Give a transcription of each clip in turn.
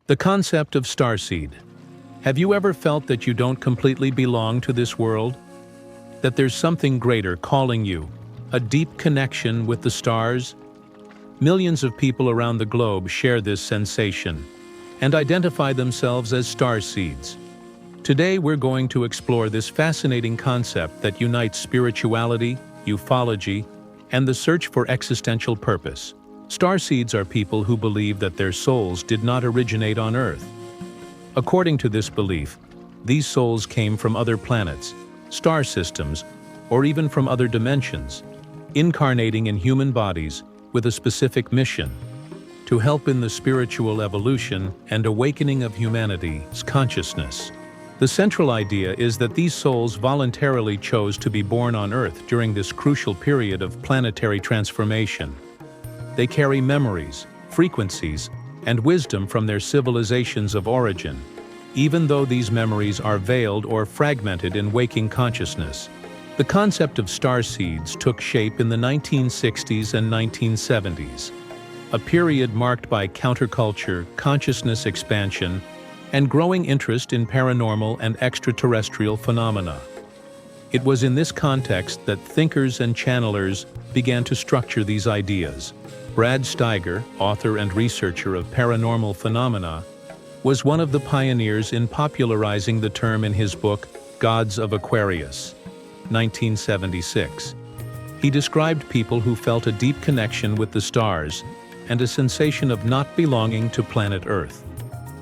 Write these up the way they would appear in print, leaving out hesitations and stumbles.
The concept of starseed. Have you ever felt that you don't completely belong to this world? That there's something greater calling you, a deep connection with the stars? Millions of people around the globe share this sensation and identify themselves as starseeds. Today we're going to explore this fascinating concept that unites spirituality, ufology, and the search for existential purpose. Starseeds are people who believe that their souls did not originate on Earth. According to this belief, these souls came from other planets, star systems, or even from other dimensions, incarnating in human bodies with a specific mission: to help in the spiritual evolution and awakening of humanity's consciousness. The central idea is that these souls voluntarily chose to be born on Earth during this crucial period of planetary transformation. They carry memories, frequencies, and wisdom from their civilizations of origin, even though these memories are veiled or fragmented in waking consciousness. The concept of starseeds took shape in the 1960s and 1970s, a period marked by counterculture, consciousness expansion, and growing interest in paranormal and extraterrestrial phenomena. It was in this context that thinkers and channelers began to structure these ideas. Brad Steiger, author and researcher of paranormal phenomena, was one of the pioneers in popularizing the term in his book, Gods of Aquarius, 1976. He described people who felt a deep connection with the stars and a sensation of not belonging to planet Earth.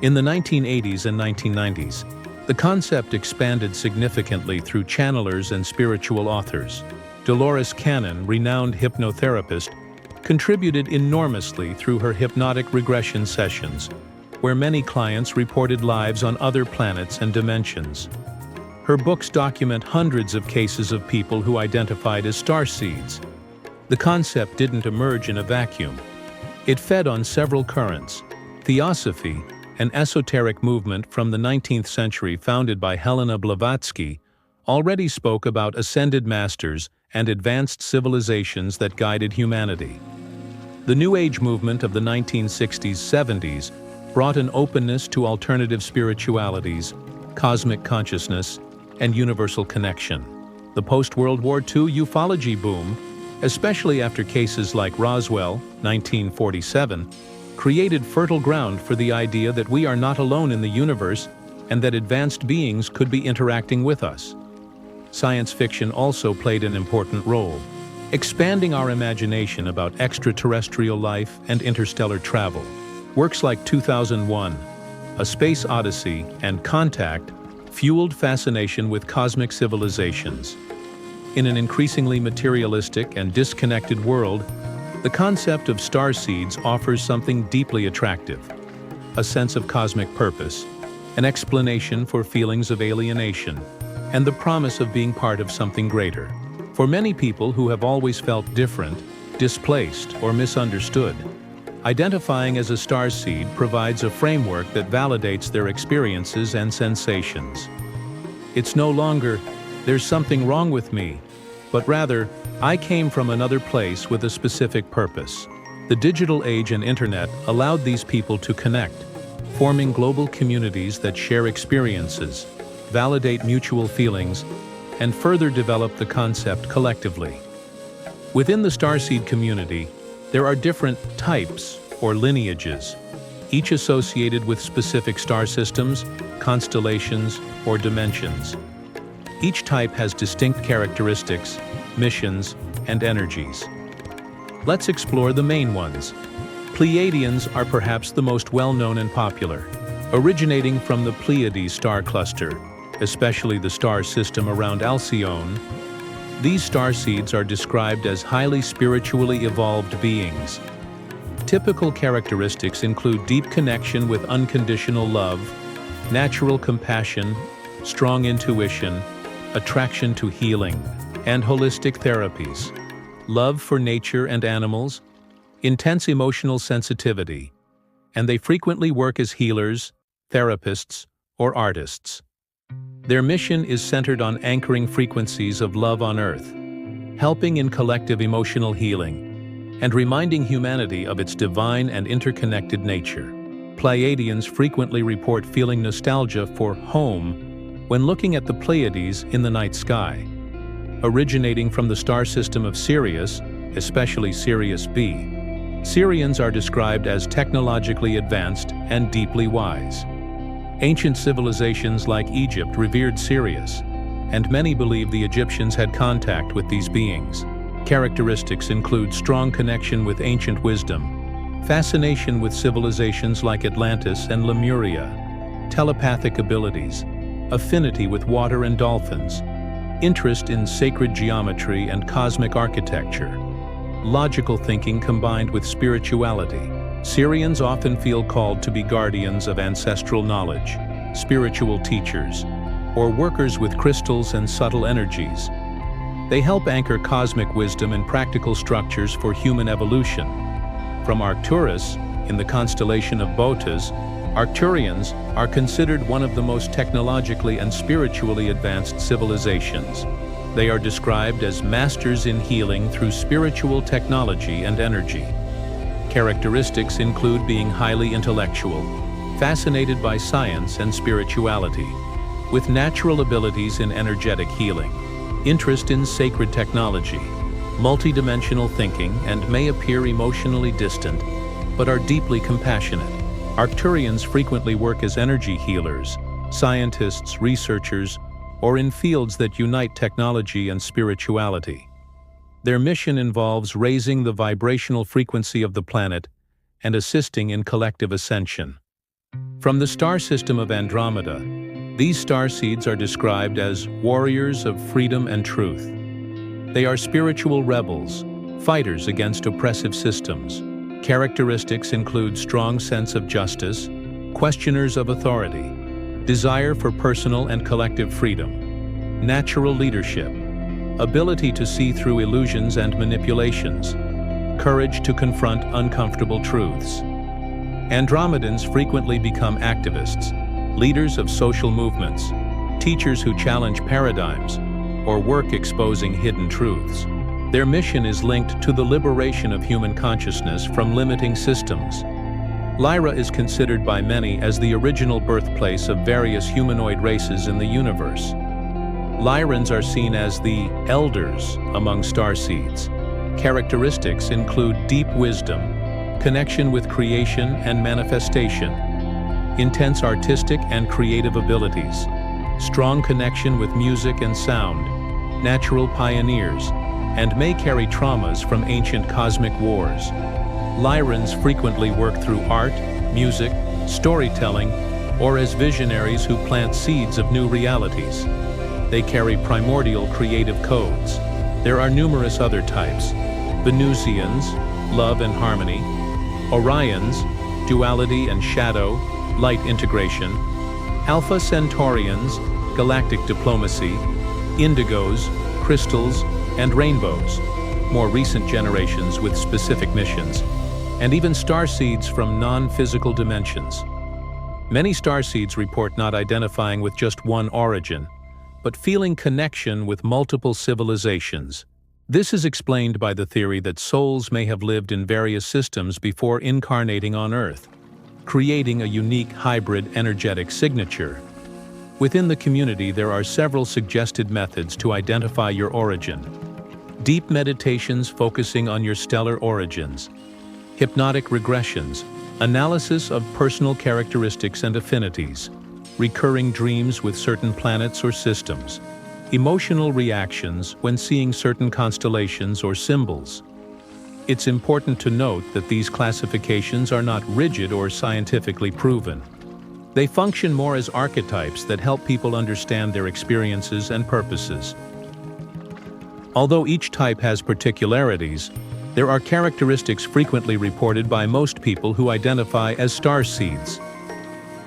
In the 1980s and 1990s, the concept expanded significantly through channelers and spiritual authors. Dolores Cannon, renowned hypnotherapist, contributed enormously through her hypnotic regression sessions, where many clients reported lives on other planets and dimensions. Her books document hundreds of cases of people who identified as starseeds. The concept didn't emerge in a vacuum. It fed on several currents. Theosophy, an esoteric movement from the 19th century founded by Helena Blavatsky, already spoke about ascended masters and advanced civilizations that guided humanity. The New Age movement of the 1960s-70s brought an openness to alternative spiritualities, cosmic consciousness, and universal connection. The post-World War II ufology boom, especially after cases like Roswell, 1947, created fertile ground for the idea that we are not alone in the universe and that advanced beings could be interacting with us. Science fiction also played an important role, expanding our imagination about extraterrestrial life and interstellar travel. Works like 2001, A Space Odyssey, and Contact fueled fascination with cosmic civilizations. In an increasingly materialistic and disconnected world, the concept of starseeds offers something deeply attractive: a sense of cosmic purpose, an explanation for feelings of alienation, and the promise of being part of something greater. For many people who have always felt different, displaced, or misunderstood, identifying as a starseed provides a framework that validates their experiences and sensations. It's no longer, "There's something wrong with me," but rather, "I came from another place with a specific purpose." The digital age and internet allowed these people to connect, forming global communities that share experiences, validate mutual feelings, and further develop the concept collectively. Within the starseed community, there are different types or lineages, each associated with specific star systems, constellations, or dimensions. Each type has distinct characteristics, missions, and energies. Let's explore the main ones. Pleiadians are perhaps the most well-known and popular. Originating from the Pleiades star cluster, especially the star system around Alcyone, these starseeds are described as highly spiritually evolved beings. Typical characteristics include deep connection with unconditional love, natural compassion, strong intuition, attraction to healing, and holistic therapies, love for nature and animals, intense emotional sensitivity, and they frequently work as healers, therapists, or artists. Their mission is centered on anchoring frequencies of love on Earth, helping in collective emotional healing, and reminding humanity of its divine and interconnected nature. Pleiadians frequently report feeling nostalgia for home when looking at the Pleiades in the night sky. Originating from the star system of Sirius, especially Sirius B, Sirians are described as technologically advanced and deeply wise. Ancient civilizations like Egypt revered Sirius, and many believe the Egyptians had contact with these beings. Characteristics include strong connection with ancient wisdom, fascination with civilizations like Atlantis and Lemuria, telepathic abilities, affinity with water and dolphins, interest in sacred geometry and cosmic architecture, logical thinking combined with spirituality. Sirians often feel called to be guardians of ancestral knowledge, spiritual teachers, or workers with crystals and subtle energies. They help anchor cosmic wisdom in practical structures for human evolution. From Arcturus, in the constellation of Boötes, Arcturians are considered one of the most technologically and spiritually advanced civilizations. They are described as masters in healing through spiritual technology and energy. Characteristics include being highly intellectual, fascinated by science and spirituality, with natural abilities in energetic healing, interest in sacred technology, multidimensional thinking, and may appear emotionally distant, but are deeply compassionate. Arcturians frequently work as energy healers, scientists, researchers, or in fields that unite technology and spirituality. Their mission involves raising the vibrational frequency of the planet and assisting in collective ascension. From the star system of Andromeda, these starseeds are described as warriors of freedom and truth. They are spiritual rebels, fighters against oppressive systems. Characteristics include strong sense of justice, questioners of authority, desire for personal and collective freedom, natural leadership, ability to see through illusions and manipulations, courage to confront uncomfortable truths. Andromedans frequently become activists, leaders of social movements, teachers who challenge paradigms, or work exposing hidden truths. Their mission is linked to the liberation of human consciousness from limiting systems. Lyra is considered by many as the original birthplace of various humanoid races in the universe. Lyrans are seen as the elders among starseeds. Characteristics include deep wisdom, connection with creation and manifestation, intense artistic and creative abilities, strong connection with music and sound, natural pioneers, and may carry traumas from ancient cosmic wars. Lyrans frequently work through art, music, storytelling, or as visionaries who plant seeds of new realities. They carry primordial creative codes. There are numerous other types: Venusians, love and harmony; Orions, duality and shadow, light integration; Alpha Centaurians, galactic diplomacy; Indigos, crystals, and rainbows, more recent generations with specific missions; and even starseeds from non-physical dimensions. Many starseeds report not identifying with just one origin, but feeling connection with multiple civilizations. This is explained by the theory that souls may have lived in various systems before incarnating on Earth, creating a unique hybrid energetic signature. Within the community, there are several suggested methods to identify your origin. Deep meditations focusing on your stellar origins, hypnotic regressions, analysis of personal characteristics and affinities, recurring dreams with certain planets or systems, emotional reactions when seeing certain constellations or symbols. It's important to note that these classifications are not rigid or scientifically proven. They function more as archetypes that help people understand their experiences and purposes. Although each type has particularities, there are characteristics frequently reported by most people who identify as starseeds.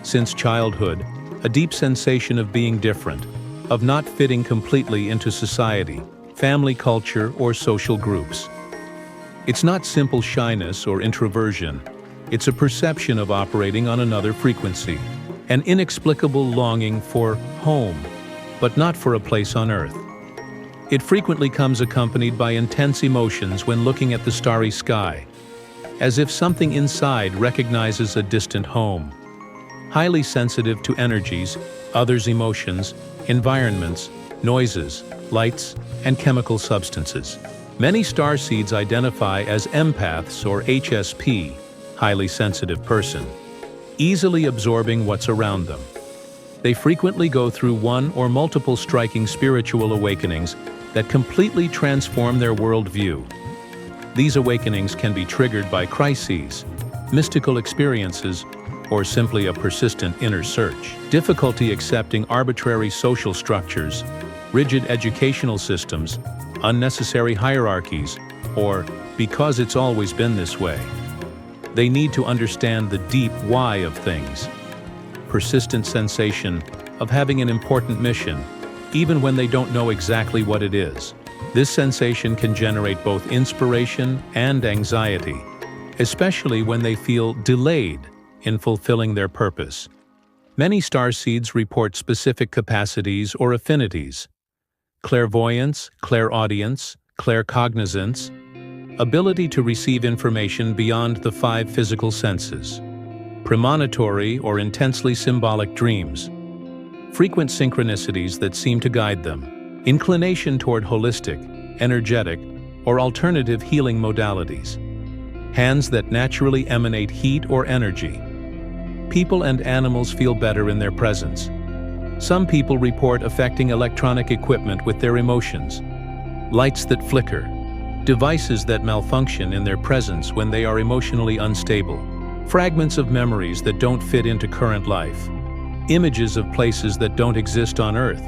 Since childhood, a deep sensation of being different, of not fitting completely into society, family culture, or social groups. It's not simple shyness or introversion. It's a perception of operating on another frequency, an inexplicable longing for home, but not for a place on Earth. It frequently comes accompanied by intense emotions when looking at the starry sky. as if something inside recognizes a distant home. Highly sensitive to energies, others' emotions, environments, noises, lights, and chemical substances. Many starseeds identify as empaths or HSP, highly sensitive person, easily absorbing what's around them. They frequently go through one or multiple striking spiritual awakenings that completely transform their worldview. These awakenings can be triggered by crises, mystical experiences, or simply a persistent inner search. Difficulty accepting arbitrary social structures, rigid educational systems, unnecessary hierarchies, or because it's always been this way. They need to understand the deep why of things. Persistent sensation of having an important mission, even when they don't know exactly what it is. This sensation can generate both inspiration and anxiety, especially when they feel delayed in fulfilling their purpose. Many starseeds report specific capacities or affinities: clairvoyance, clairaudience, claircognizance, ability to receive information beyond the 5 physical senses, premonitory or intensely symbolic dreams, frequent synchronicities that seem to guide them, inclination toward holistic, energetic, or alternative healing modalities, hands that naturally emanate heat or energy. People and animals feel better in their presence. Some people report affecting electronic equipment with their emotions, lights that flicker, devices that malfunction in their presence when they are emotionally unstable, fragments of memories that don't fit into current life, images of places that don't exist on Earth,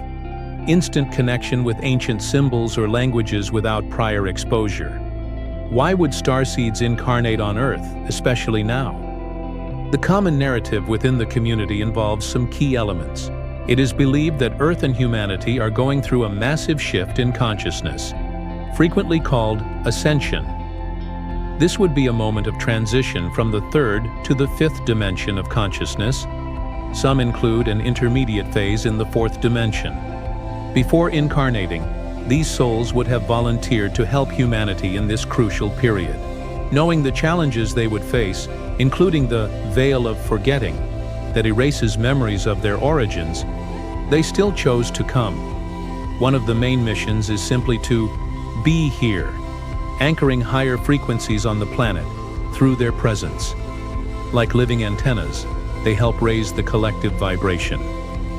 instant connection with ancient symbols or languages without prior exposure. Why would starseeds incarnate on Earth, especially now? The common narrative within the community involves some key elements. It is believed that Earth and humanity are going through a massive shift in consciousness, frequently called ascension. This would be a moment of transition from the 3rd to the 5th dimension of consciousness. Some include an intermediate phase in the 4th dimension. Before incarnating, these souls would have volunteered to help humanity in this crucial period. Knowing the challenges they would face, including the veil of forgetting that erases memories of their origins, they still chose to come. One of the main missions is simply to be here, anchoring higher frequencies on the planet through their presence. Like living antennas, they help raise the collective vibration.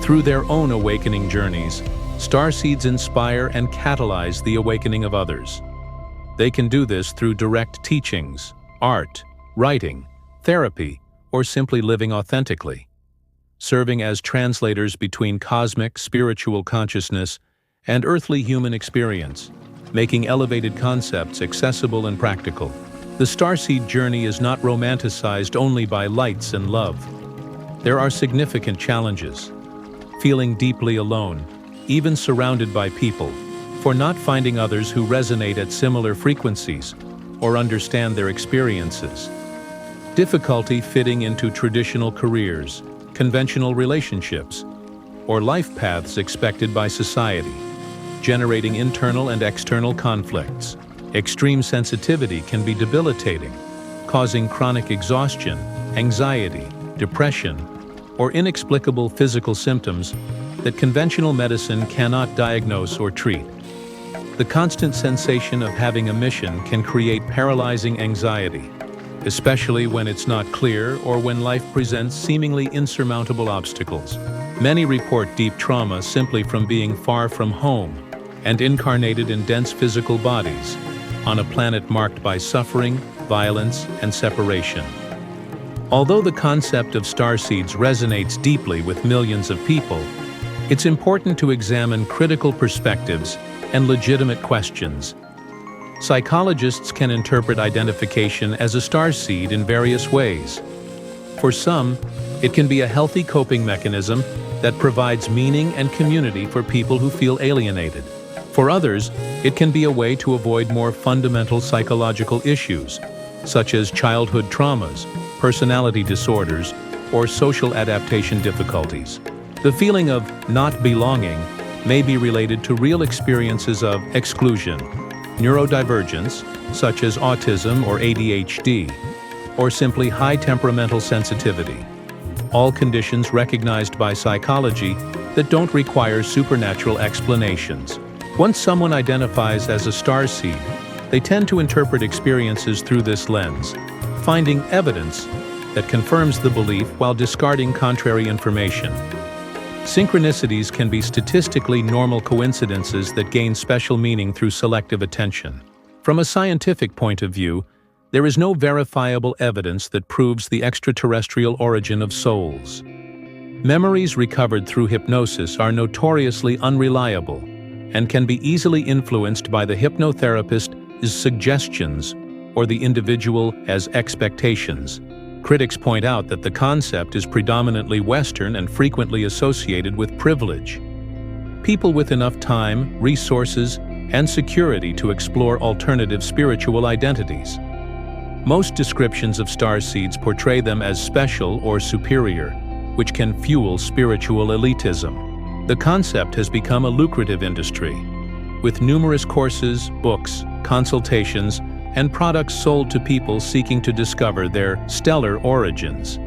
Through their own awakening journeys, starseeds inspire and catalyze the awakening of others. They can do this through direct teachings, art, writing, therapy, or simply living authentically, serving as translators between cosmic, spiritual consciousness and earthly human experience, making elevated concepts accessible and practical. The starseed journey is not romanticized only by lights and love. There are significant challenges. Feeling deeply alone, even surrounded by people, for not finding others who resonate at similar frequencies or understand their experiences. Difficulty fitting into traditional careers, conventional relationships, or life paths expected by society, generating internal and external conflicts. Extreme sensitivity can be debilitating, causing chronic exhaustion, anxiety, depression, or inexplicable physical symptoms that conventional medicine cannot diagnose or treat. The constant sensation of having a mission can create paralyzing anxiety, especially when it's not clear or when life presents seemingly insurmountable obstacles. Many report deep trauma simply from being far from home and incarnated in dense physical bodies on a planet marked by suffering, violence, and separation. Although the concept of starseeds resonates deeply with millions of people, it's important to examine critical perspectives and legitimate questions. Psychologists can interpret identification as a starseed in various ways. For some, it can be a healthy coping mechanism that provides meaning and community for people who feel alienated. For others, it can be a way to avoid more fundamental psychological issues, such as childhood traumas, personality disorders, or social adaptation difficulties. The feeling of not belonging may be related to real experiences of exclusion, neurodivergence, such as autism or ADHD, or simply high temperamental sensitivity. All conditions recognized by psychology that don't require supernatural explanations. Once someone identifies as a starseed, they tend to interpret experiences through this lens, finding evidence that confirms the belief while discarding contrary information. Synchronicities can be statistically normal coincidences that gain special meaning through selective attention. From a scientific point of view, there is no verifiable evidence that proves the extraterrestrial origin of souls. Memories recovered through hypnosis are notoriously unreliable and can be easily influenced by the hypnotherapist's suggestions or the individual as expectations. Critics point out that the concept is predominantly Western and frequently associated with privilege. People with enough time, resources, and security to explore alternative spiritual identities. Most descriptions of starseeds portray them as special or superior, which can fuel spiritual elitism. The concept has become a lucrative industry, with numerous courses, books, consultations, and products sold to people seeking to discover their stellar origins.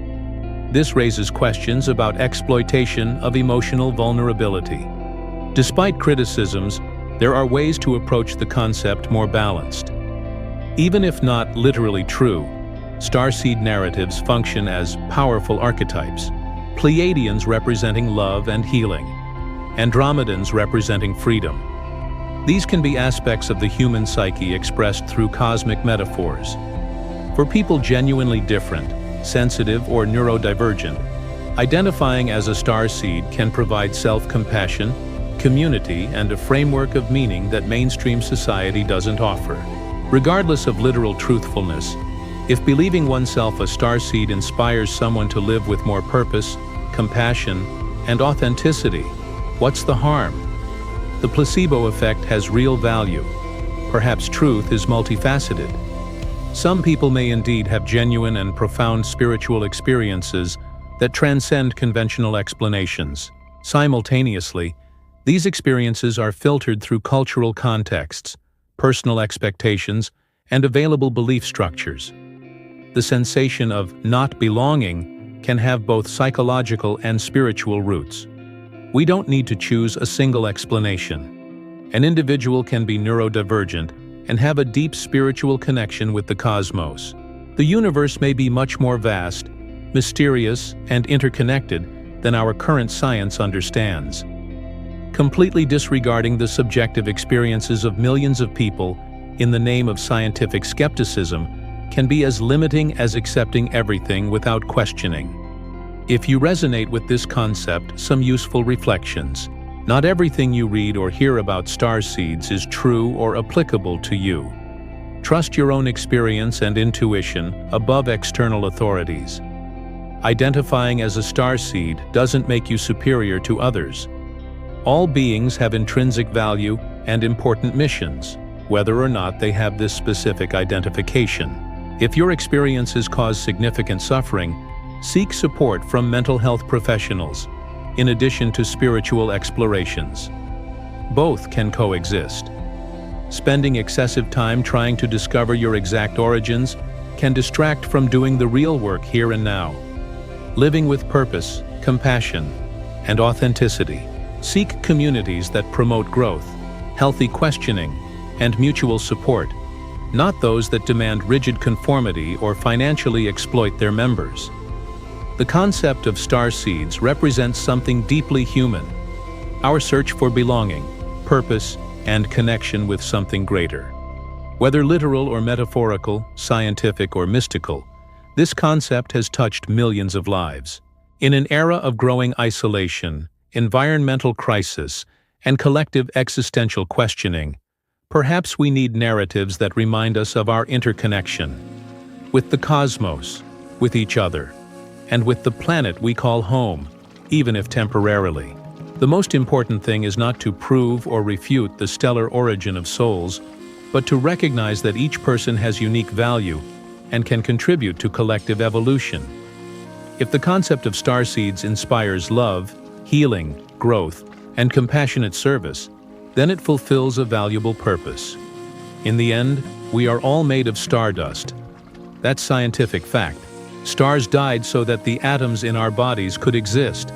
This raises questions about exploitation of emotional vulnerability. Despite criticisms, there are ways to approach the concept more balanced. Even if not literally true, starseed narratives function as powerful archetypes, Pleiadians representing love and healing, Andromedans representing freedom. These can be aspects of the human psyche expressed through cosmic metaphors. For people genuinely different, sensitive, or neurodivergent, identifying as a starseed can provide self-compassion, community, and a framework of meaning that mainstream society doesn't offer. Regardless of literal truthfulness, if believing oneself a starseed inspires someone to live with more purpose, compassion, and authenticity, what's the harm? The placebo effect has real value. Perhaps truth is multifaceted. Some people may indeed have genuine and profound spiritual experiences that transcend conventional explanations. Simultaneously, these experiences are filtered through cultural contexts, personal expectations, and available belief structures. The sensation of not belonging can have both psychological and spiritual roots. We don't need to choose a single explanation. An individual can be neurodivergent and have a deep spiritual connection with the cosmos. The universe may be much more vast, mysterious, and interconnected than our current science understands. Completely disregarding the subjective experiences of millions of people in the name of scientific skepticism can be as limiting as accepting everything without questioning. If you resonate with this concept, some useful reflections. Not everything you read or hear about starseeds is true or applicable to you. Trust your own experience and intuition above external authorities. Identifying as a starseed doesn't make you superior to others. All beings have intrinsic value and important missions, whether or not they have this specific identification. If your experiences cause significant suffering, seek support from mental health professionals, in addition to spiritual explorations. Both can coexist. Spending excessive time trying to discover your exact origins can distract from doing the real work here and now. Living with purpose, compassion, and authenticity. Seek communities that promote growth, healthy questioning, and mutual support, not those that demand rigid conformity or financially exploit their members. The concept of starseeds represents something deeply human, our search for belonging, purpose, and connection with something greater. Whether literal or metaphorical, scientific or mystical, this concept has touched millions of lives. In an era of growing isolation, environmental crisis, and collective existential questioning, perhaps we need narratives that remind us of our interconnection with the cosmos, with each other, and with the planet we call home, even if temporarily. The most important thing is not to prove or refute the stellar origin of souls, but to recognize that each person has unique value and can contribute to collective evolution. If the concept of starseeds inspires love, healing, growth, and compassionate service, then it fulfills a valuable purpose. In the end, we are all made of stardust, That's scientific fact. Stars died so that the atoms in our bodies could exist.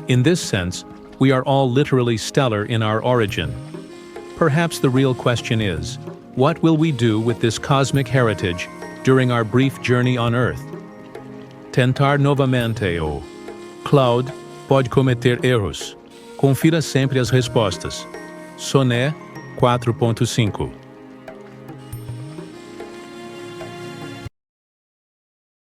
In this sense, we are all literally stellar in our origin. Perhaps the real question is, what will we do with this cosmic heritage during our brief journey on Earth? Tentar novamente ou Cloud pode cometer erros. Confira sempre as respostas. Soné 4.5